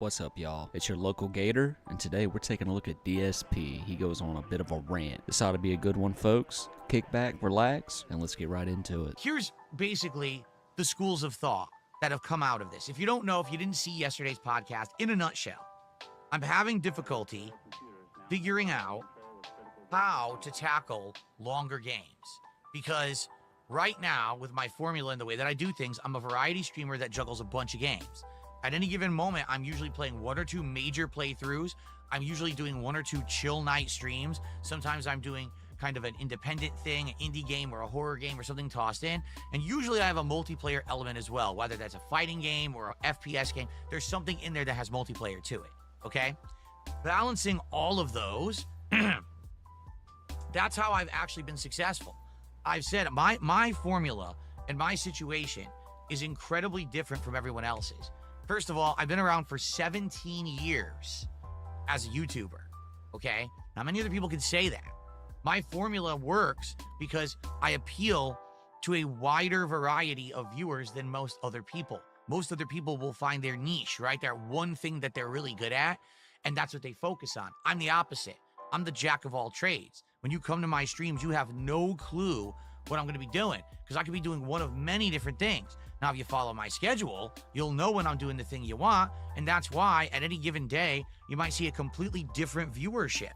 What's up, y'all? It's your local Gator, and today we're taking a look at DSP. He goes on a bit of a rant. This ought to be a good one, folks. Kick back, relax, and let's get right into it. Here's basically the schools of thought that have come out of this. If you don't know, if you didn't see yesterday's podcast, in a nutshell, I'm having difficulty figuring out how to tackle longer games. Because right now, with my formula and the way that I do things, I'm a variety streamer that juggles a bunch of games. At any given moment, I'm usually playing one or two major playthroughs. I'm usually doing one or two chill night streams. Sometimes I'm doing kind of an independent thing, an indie game or a horror game or something tossed in. And usually I have a multiplayer element as well, whether that's a fighting game or an FPS game. There's something in there that has multiplayer to it, okay? Balancing all of those, that's how I've actually been successful. I've said my formula and my situation is incredibly different from everyone else's. First of all, I've been around for 17 years as a YouTuber, okay? Not many other people can say that. My formula works because I appeal to a wider variety of viewers than most other people. Most other people will find their niche, right? That one thing that they're really good at, and that's what they focus on. I'm the opposite. I'm the jack of all trades. When you come to my streams, you have no clue what I'm going to be doing because I could be doing one of many different things. Now, if you follow my schedule, you'll know when I'm doing the thing you want, and that's why at any given day, you might see a completely different viewership,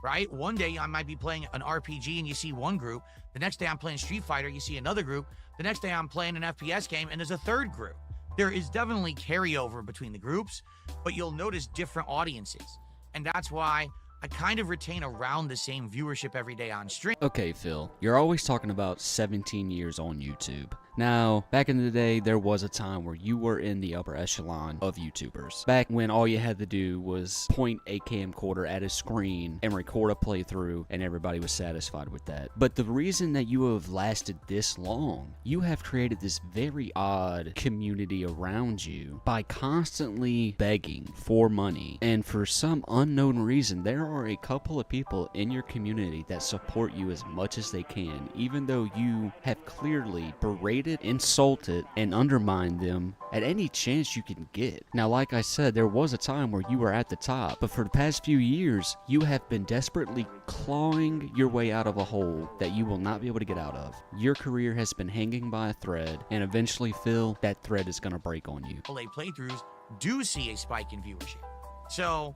right? One day I might be playing an RPG and you see one group. The next day I'm playing Street Fighter, you see another group. The next day I'm playing an FPS game and there's a third group. There is definitely carryover between the groups, but you'll notice different audiences. And that's why I kind of retain around the same viewership every day on stream. Okay, Phil, you're always talking about 17 years on YouTube. Now, back in the day, there was a time where you were in the upper echelon of YouTubers. Back when all you had to do was point a camcorder at a screen and record a playthrough, and everybody was satisfied with that. But the reason that you have lasted this long, you have created this very odd community around you by constantly begging for money. And for some unknown reason, there are a couple of people in your community that support you as much as they can, even though you have clearly berated, insulted, and undermined them at any chance you can get. Now, like I said, there was a time where you were at the top, but for the past few years, you have been desperately clawing your way out of a hole that you will not be able to get out of. Your career has been hanging by a thread, and eventually, Phil, that thread is going to break on you. LA playthroughs do see a spike in viewership. So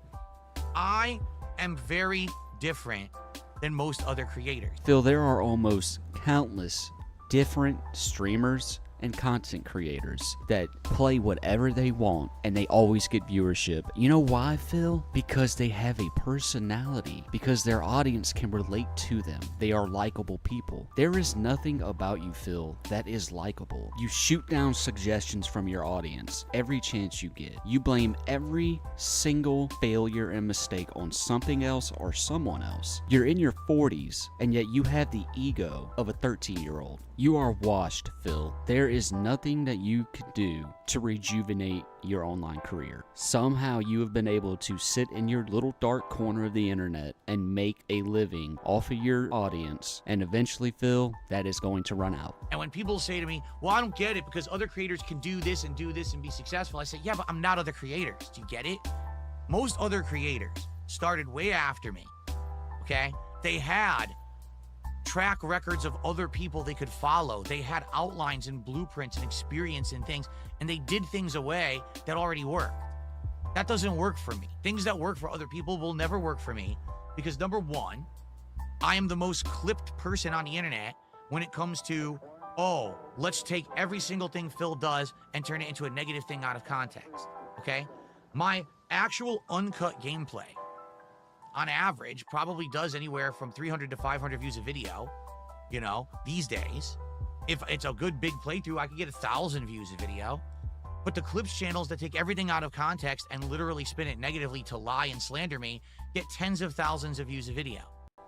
I am very different than most other creators. Phil, there are almost countless different streamers and content creators that play whatever they want and they always get viewership. You know why, Phil? Because they have a personality, because their audience can relate to them. They are likable people. There is nothing about you, Phil, that is likable. You shoot down suggestions from your audience every chance you get. You blame every single failure and mistake on something else or someone else. You're in your 40s and yet you have the ego of a 13-year-old. You are washed, Phil. There is nothing that you could do to rejuvenate your online career. Somehow you have been able to sit in your little dark corner of the internet and make a living off of your audience, and eventually, Phil, that is going to run out. And when people say to me, well, I don't get it because other creators can do this and be successful, I say, yeah, but I'm not other creators. Do you get it? Most other creators started way after me, okay? They had track records of other people they could follow. They had outlines and blueprints and experience and things, and they did things a way that already worked. That doesn't work for me. Things that work for other people will never work for me because, number one, I am the most clipped person on the internet when it comes to, oh, let's take every single thing Phil does and turn it into a negative thing out of context, okay? My actual uncut gameplay on average probably does anywhere from 300 to 500 views a video, you know, these days. If it's a good big playthrough, I could get 1,000 views a video. But the clips channels that take everything out of context and literally spin it negatively to lie and slander me get tens of thousands of views a video.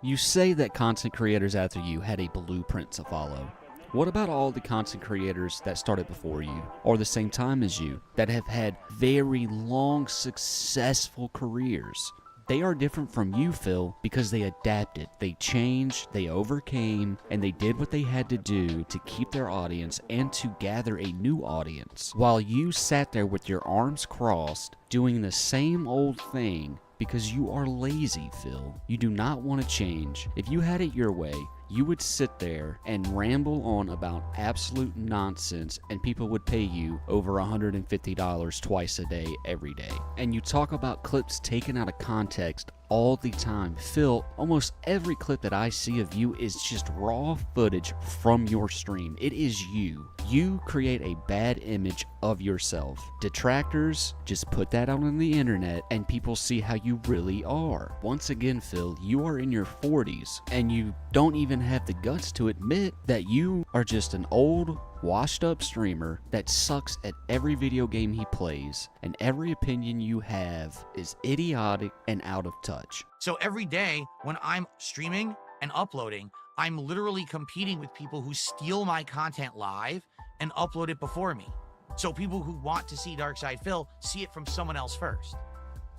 You say that content creators after you had a blueprint to follow. What about all the content creators that started before you, or the same time as you, that have had very long, successful careers? They are different from you, Phil, because they adapted, they changed, they overcame, and they did what they had to do to keep their audience and to gather a new audience. While you sat there with your arms crossed, doing the same old thing because you are lazy, Phil. You do not want to change. If you had it your way, you would sit there and ramble on about absolute nonsense and people would pay you over $150 twice a day, every day. And you talk about clips taken out of context all the time. Phil, almost every clip that I see of you is just raw footage from your stream. It is you. You create a bad image of yourself. Detractors just put that out on the internet and people see how you really are. Once again, Phil, you are in your 40s and you don't even have the guts to admit that you are just an old, washed up streamer that sucks at every video game he plays, and every opinion you have is idiotic and out of touch. So every day when I'm streaming and uploading, I'm literally competing with people who steal my content live and upload it before me. So people who want to see Darkside Phil see it from someone else first.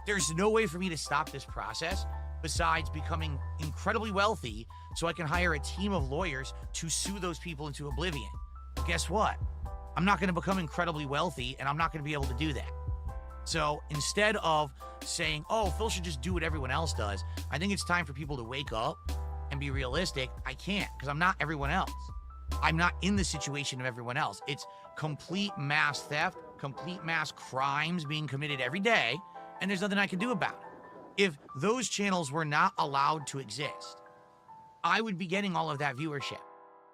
There's no way for me to stop this process besides becoming incredibly wealthy so I can hire a team of lawyers to sue those people into oblivion. Guess what? I'm not going to become incredibly wealthy and I'm not going to be able to do that. So instead of saying, oh, Phil should just do what everyone else does, I think it's time for people to wake up and be realistic. I can't, because I'm not everyone else. I'm not in the situation of everyone else. It's complete mass theft, complete mass crimes being committed every day, and there's nothing I can do about it. If those channels were not allowed to exist, I would be getting all of that viewership.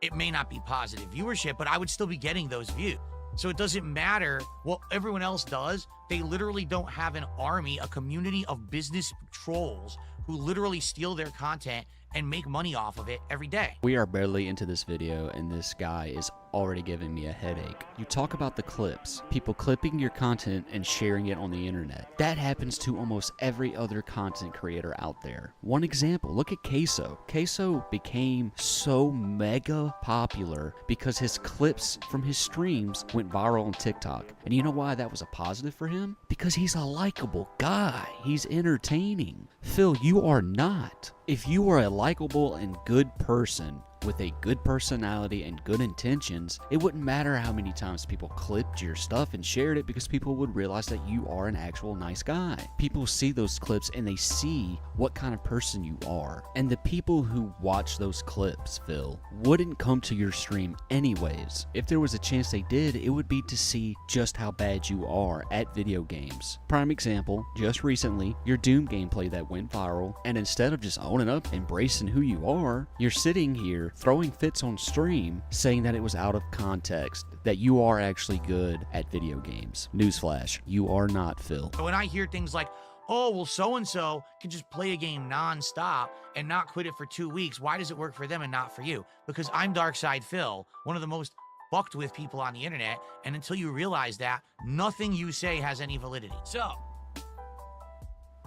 It may not be positive viewership, but I would still be getting those views. So it doesn't matter what everyone else does. They literally don't have an army, a community of business trolls who literally steal their content and make money off of it every day. We are barely into this video and this guy is already giving me a headache. You talk about the clips, people clipping your content and sharing it on the internet. That happens to almost every other content creator out there. One example, look at Queso. Queso became so mega popular because his clips from his streams went viral on TikTok. And you know why that was a positive for him? Because he's a likable guy. He's entertaining. Phil, you are not. If you are a likable and good person with a good personality and good intentions, it wouldn't matter how many times people clipped your stuff and shared it, because people would realize that you are an actual nice guy. People see those clips and they see what kind of person you are. And the people who watch those clips, Phil, wouldn't come to your stream anyways. If there was a chance they did, it would be to see just how bad you are at video games. Prime example, just recently, your Doom gameplay that went viral, and instead of just owning up, embracing who you are, you're sitting here throwing fits on stream saying that it was out of context, that you are actually good at video games. Newsflash, you are not, Phil. When I hear things like, oh, well, so-and-so can just play a game non-stop and not quit it for 2 weeks, why does it work for them and not for you? Because I'm Darkside Phil, one of the most fucked with people on the internet, and until you realize that, nothing you say has any validity. So,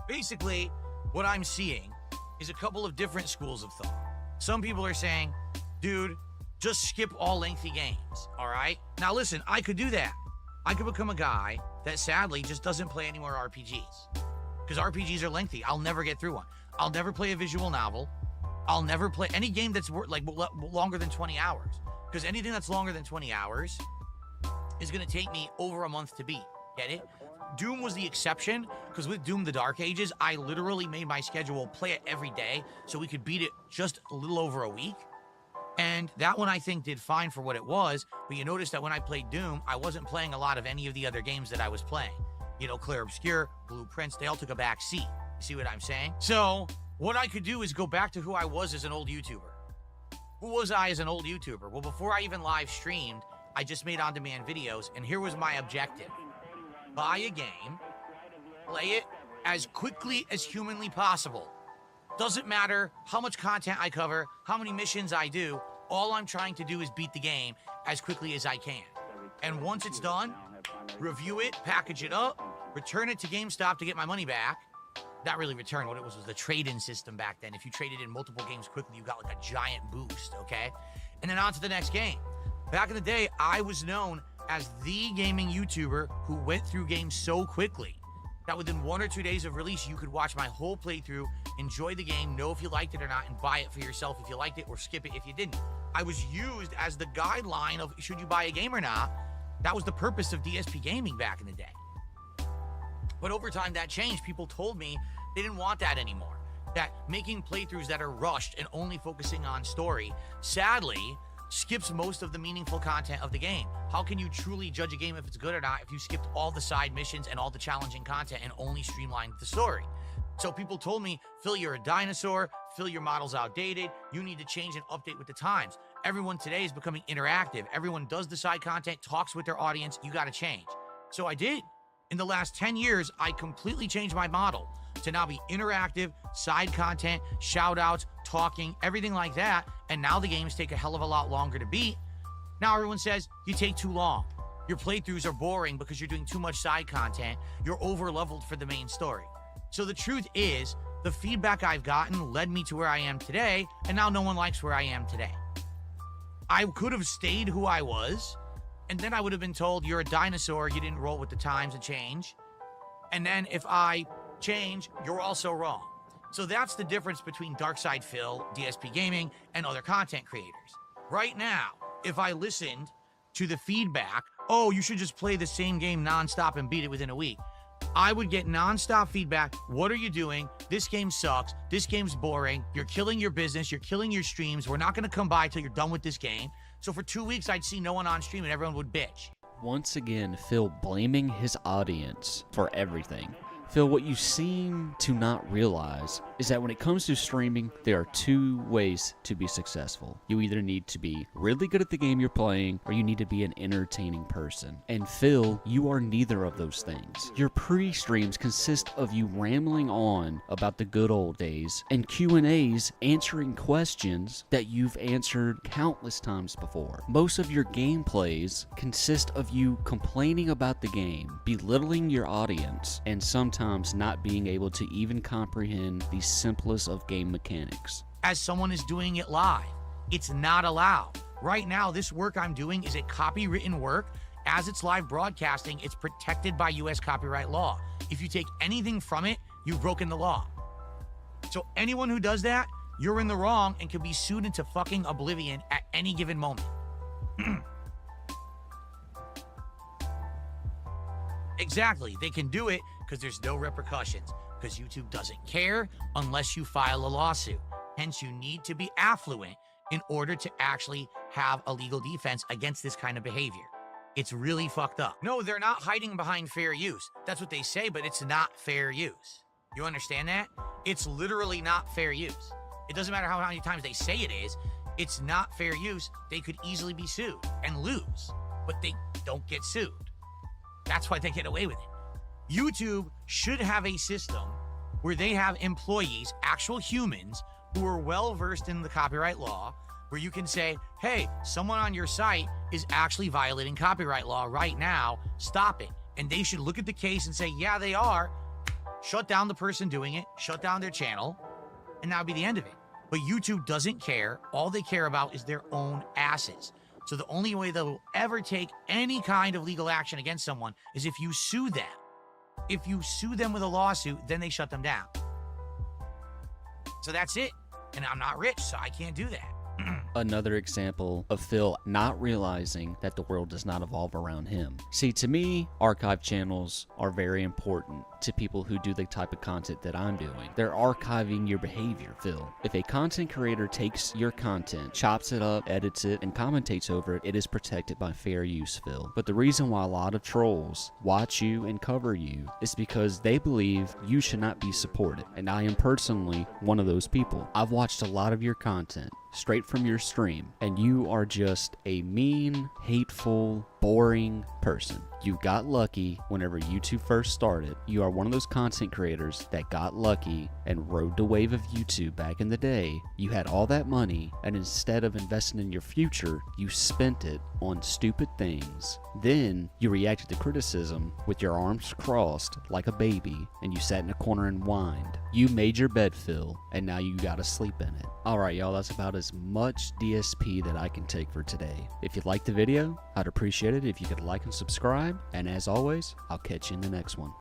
basically, what I'm seeing is a couple of different schools of thought. Some people are saying, dude, just skip all lengthy games, all right? Now listen, I could do that. I could become a guy that sadly just doesn't play any more RPGs. Because RPGs are lengthy. I'll never get through one. I'll never play a visual novel. I'll never play any game that's longer than 20 hours. Because anything that's longer than 20 hours is going to take me over a month to beat. Get it? Doom was the exception, because with Doom the Dark Ages, I literally made my schedule play it every day so we could beat it just a little over a week. And that one I think did fine for what it was, but you notice that when I played Doom, I wasn't playing a lot of any of the other games that I was playing. You know, Clair Obscur, Blueprints, they all took a back seat. You see what I'm saying? So what I could do is go back to who I was as an old YouTuber. Who was I as an old YouTuber? Well, before I even live streamed, I just made on-demand videos, and here was my objective. Buy a game, play it as quickly as humanly possible. Doesn't matter how much content I cover, how many missions I do, all I'm trying to do is beat the game as quickly as I can. And once it's done, review it, package it up, return it to GameStop to get my money back. Not really return, what it was the trade-in system back then. If you traded in multiple games quickly, you got like a giant boost, okay? And then on to the next game. Back in the day, I was known as the gaming YouTuber who went through games so quickly. that within 1 or 2 days of release, you could watch my whole playthrough, enjoy the game, know if you liked it or not, and buy it for yourself if you liked it, or skip it if you didn't. I was used as the guideline of should you buy a game or not. That was the purpose of DSP gaming back in the day. But over time that changed. People told me they didn't want that anymore. That making playthroughs that are rushed and only focusing on story, sadly, skips most of the meaningful content of the game. How can you truly judge a game if it's good or not if you skipped all the side missions and all the challenging content and only streamlined the story? So people told me, Phil, you're a dinosaur. Phil, your model's outdated. You need to change and update with the times. Everyone today is becoming interactive. Everyone does the side content, talks with their audience. You got to change. So I did. In the last 10 years, I completely changed my model to now be interactive, side content, shout outs, talking, everything like that. And now the games take a hell of a lot longer to beat. Now everyone says you take too long. Your playthroughs are boring because you're doing too much side content. You're over leveled for the main story. So the truth is, the feedback I've gotten led me to where I am today, and now no one likes where I am today. I could have stayed who I was, and then I would have been told, you're a dinosaur, you didn't roll with the times and change. And then if I change, you're also wrong. So that's the difference between Darkside Phil, DSP Gaming, and other content creators. Right now, if I listened to the feedback, oh, you should just play the same game nonstop and beat it within a week, I would get nonstop feedback. What are you doing? This game sucks. This game's boring. You're killing your business. You're killing your streams. We're not going to come by till you're done with this game. So for 2 weeks, I'd see no one on stream and everyone would bitch. Once again, Phil blaming his audience for everything. Phil, what you seem to not realize is that when it comes to streaming, there are two ways to be successful. You either need to be really good at the game you're playing, or you need to be an entertaining person. And Phil, you are neither of those things. Your pre-streams consist of you rambling on about the good old days, and Q&As answering questions that you've answered countless times before. Most of your gameplays consist of you complaining about the game, belittling your audience, and sometimes not being able to even comprehend the simplest of game mechanics. As someone is doing it live, it's not allowed. Right now, this work I'm doing is a copywritten work. As it's live broadcasting, it's protected by US copyright law. If you take anything from it, you've broken the law. So anyone who does that, you're in the wrong and can be sued into fucking oblivion at any given moment. Exactly, they can do it because there's no repercussions, because YouTube doesn't care unless you file a lawsuit. Hence, you need to be affluent in order to actually have a legal defense against this kind of behavior. It's really fucked up. No, they're not hiding behind fair use. That's what they say, but it's not fair use. You understand that? It's literally not fair use. It doesn't matter how many times they say it is. It's not fair use. They could easily be sued and lose, but they don't get sued. That's why they get away with it. YouTube should have a system where they have employees, actual humans, who are well-versed in the copyright law, where you can say, hey, someone on your site is actually violating copyright law right now, stop it. And they should look at the case and say, yeah, they are. Shut down the person doing it, shut down their channel, and that would be the end of it. But YouTube doesn't care. All they care about is their own asses. So the only way they'll ever take any kind of legal action against someone is if you sue them. If you sue them with a lawsuit, then they shut them down. So that's it. And I'm not rich, so I can't do that. Another example of Phil not realizing that the world does not evolve around him. See, to me, archive channels are very important to people who do the type of content that I'm doing. They're archiving your behavior, Phil. If a content creator takes your content, chops it up, edits it, and commentates over it, it is protected by fair use, Phil. But the reason why a lot of trolls watch you and cover you is because they believe you should not be supported. And I am personally one of those people. I've watched a lot of your content straight from your stream, and you are just a mean, hateful, boring person. You got lucky whenever YouTube first started. You are one of those content creators that got lucky and rode the wave of YouTube back in the day. You had all that money, and instead of investing in your future, you spent it on stupid things. Then you reacted to criticism with your arms crossed like a baby, and you sat in a corner and whined. You made your bed, Phil, and now you gotta sleep in it. Alright y'all, that's about as much DSP that I can take for today. If you liked the video, I'd appreciate it if you could like and subscribe, and as always, I'll catch you in the next one.